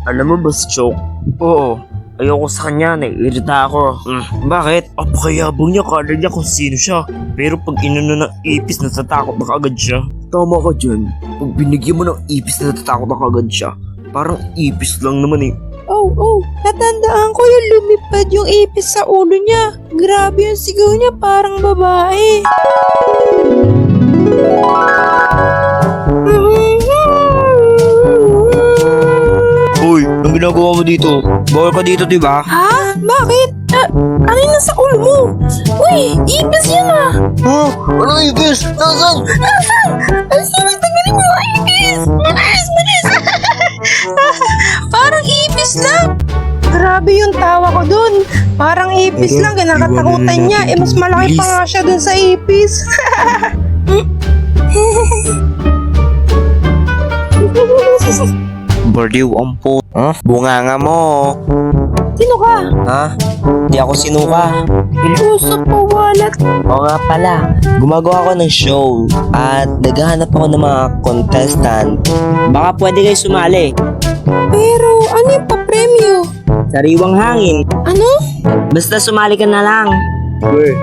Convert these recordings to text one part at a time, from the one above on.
Alam mo ba si Choke? Oo. Ayoko sa kanya, naiirita ako. Bakit? Apakayabong niya, kala niya kung sino siya. Pero pag inano ng ipis, natatakot na kaagad siya. Tama ka dyan. Pag binigyan mo ng ipis, natatakot na kaagad siya. Parang ipis lang naman eh. Oh, natandaan ko yung lumipad yung ipis sa ulo niya. Grabe yung sigaw niya, parang babae. Uy, anong ginagawa mo dito? Bawal ka dito, diba? Ha? Bakit? Ano yung nasa ulo mo? Uy, ipis yun ah! Ano ipis? Nasaan? Ang sarap tanggalin mo yung ipis! Bilis! Parang ipis lang! Grabe yung tawa ko dun. Parang ipis lang, kinakatakutan niya. Mas malaki pa nga siya dun sa ipis. Bardiw, ampo. Bunganga mo. Sino ka? Ha? Di ako sinuka. Ilusok po, walat. Oo nga pala. Gumagawa ako ng show at naghahanap ako ng mga contestant. Baka pwede kayo sumali. Pero ano yung papremyo? Sariwang hangin. Ano? Basta sumali ka na lang.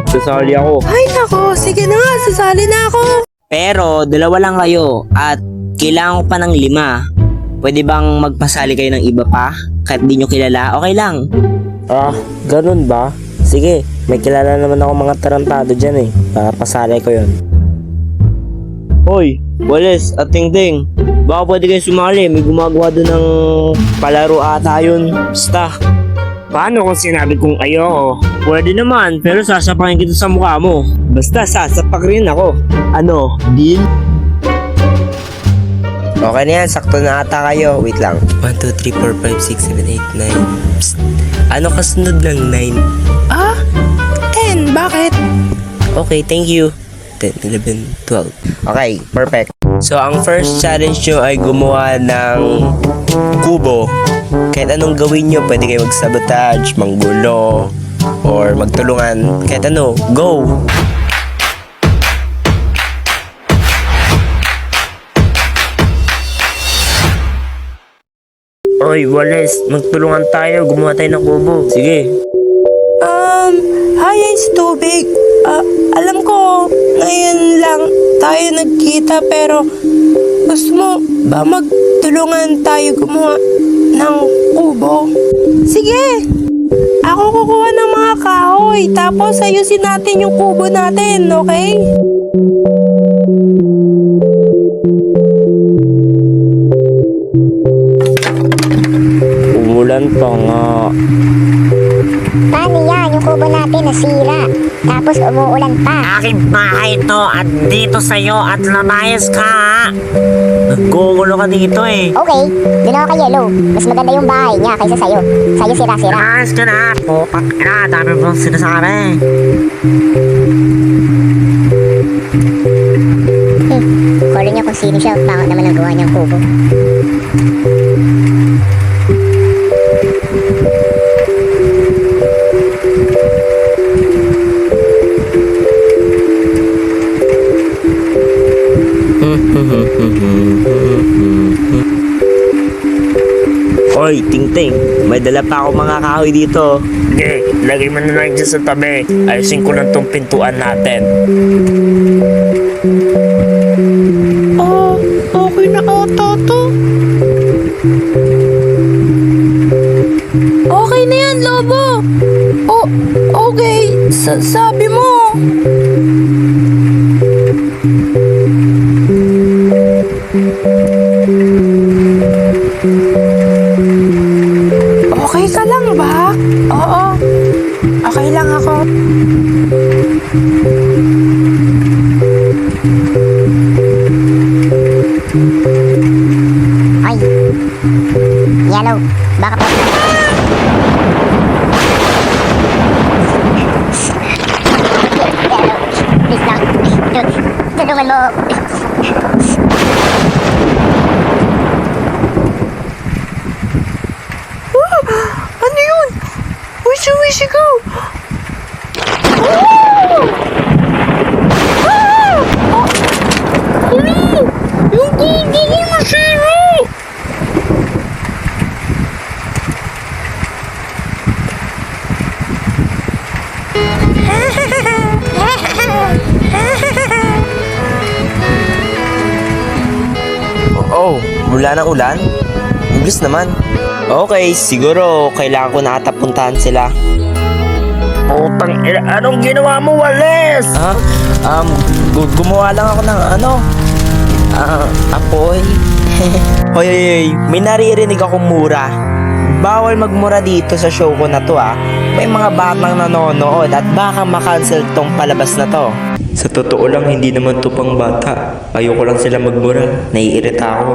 Sasali ako. Ay nako, sige na nga, sasali na ako. Pero dalawa lang kayo at kailangan ko pa ng 5. Pwede bang magpasali kayo ng iba pa? Kahit di nyo kilala, okay lang. Ganun ba? Sige, may kilala naman ako mga tarantado dyan eh. Pasali ko yun. Hoy, Wallace at Tingting. Baka pwede kayo sumali. May gumagawa doon ng palaro ata yun. Basta. Paano kung sinabi kong ayoko? Pwede naman, pero sasapakin kita sa mukha mo. Basta sasapak rin ako. Ano, deal? Okay na yan, sakto na ata kayo. Wait lang. 1, 2, 3, 4, 5, 6, 7, 8, 9. Psst. Ano kasunod ng 9? 10, bakit? Okay, thank you. 10, 11, 12. Okay, perfect. So, ang first challenge nyo ay gumawa ng kubo. Kahit anong gawin nyo, pwede kayo mag-sabotage, manggulo, or magtulungan. Kahit ano, go! Oy, Wallace, magtulungan tayo. Gumawa tayo ng kubo. Sige. Hi, Ice Tubig. Alam ko, ngayon lang tayo nagkita pero gusto mo ba magtulungan tayo gumawa ng kubo? Sige! Ako kukuha ng mga kahoy tapos ayusin natin yung kubo natin, okay? Umulan pa nga. Paano yan? Yung kubo natin nasira. Tapos umuulan pa. Aking bahay to at dito sa'yo at lamayas ka. Nagkukulo ka dito eh. Okay, doon ako kay Yellow. Mas maganda yung bahay niya kaysa sa'yo. Sa'yo sira-sira. Ayos ka na. Pupak na. Dami mong sinasabi. Color niya kung sino siya. Pangat naman ang gawa niyang kubo. Oy, Tingting, may dala pa ako mga kahoy dito. Sige, lagay mo na lang dyan sa tabi. Ayusin ko lang tong pintuan natin. Okay na ata to. Okay na yan, Lobo. Okay. Sabi mo. Okay ka lang ba? Oo. Okay lang ako. Ay. Yellow. Baka pa. Yellow. Please lang. Tulungan mo. Ano yun? Wishy go! Yung gigiging machine mo! Oh, wala ng ulan? Ang bilis naman. Okay, siguro kailangan ko na ata puntahan sila. Putang ina, anong ginawa mo, Wallace? Ha? Gumawa lang ako ng apoy. Hoy, may naririnig akong mura. Bawal magmura dito sa show ko na to May mga batang nanonood at baka makancel tong palabas na to. Sa totoo lang, hindi naman to pang bata. Ayoko lang sila magmura. Naiirita ako.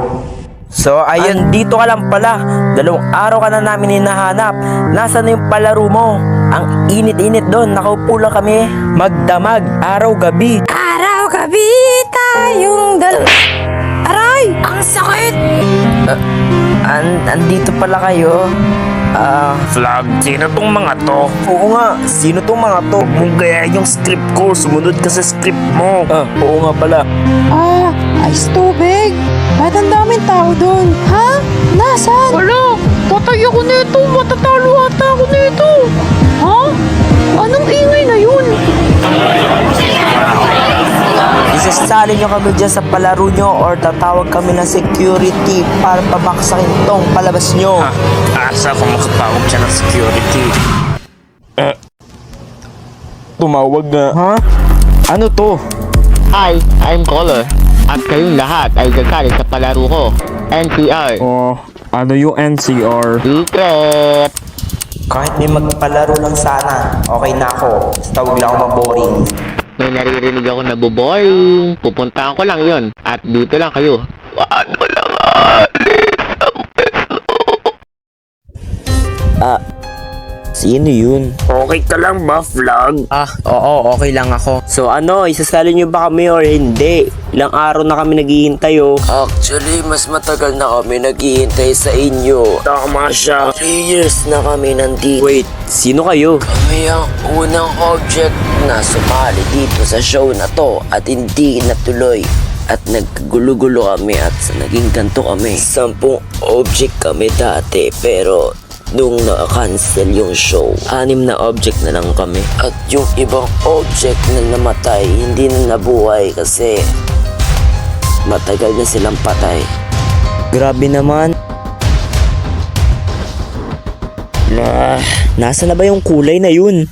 So, ayun, dito ka lang pala. 2 araw ka na namin hinahanap. Nasaan na yung palaro mo? Ang init-init doon. Nakaupo lang kami. Magdamag. Araw-gabi. Araw-gabi tayong Aray! Ang sakit! Andito pala kayo. Flag, sino tong mga to? Oo nga. Sino tong mga to? Huwag mong gayahin yung script ko. Sumunod ka sa script mo. Oo nga pala. Ice tubig? Ba't ang daming tao doon? Ha? Nasaan? Wala! Patay ako nito! Matatalo ata ako nito! Ha? Anong ingay na yun? Isasali nyo kami dyan sa palaro nyo or tatawag kami ng security para pabaksakin tong palabas nyo. Asa ako makatawag siya ng security? Tumawag na. Ha? Ano to? Hi, I'm Color. At kayong lahat ay gagaling sa palaro ko. NCR. Oh, ano yung NCR? Secret! Kahit may magpalaro lang sana, okay na ako. Basta huwag lang ako maboring. May naririnig ako na boring. Pupuntahan ko lang yon. At dito lang kayo. Ano lang Sino yun? Okay ka lang ba, Flag? Oo, okay lang ako. So ano, isasali nyo ba kami or hindi? Ilang araw na kami naghihintay Actually, mas matagal na kami naghihintay sa inyo. Tama siya. 3 years na kami nandito. Wait, sino kayo? Kami ang unang object na sumali dito sa show na to at hindi natuloy. At naggulo-gulo kami at naging ganto kami. 10 object kami dati pero nung na-cancel yung show, 6 na object na lang kami. At yung ibang object na namatay, hindi na nabuhay kasi matagal na silang patay. Grabe naman. Nasa na ba yung kulay na yun?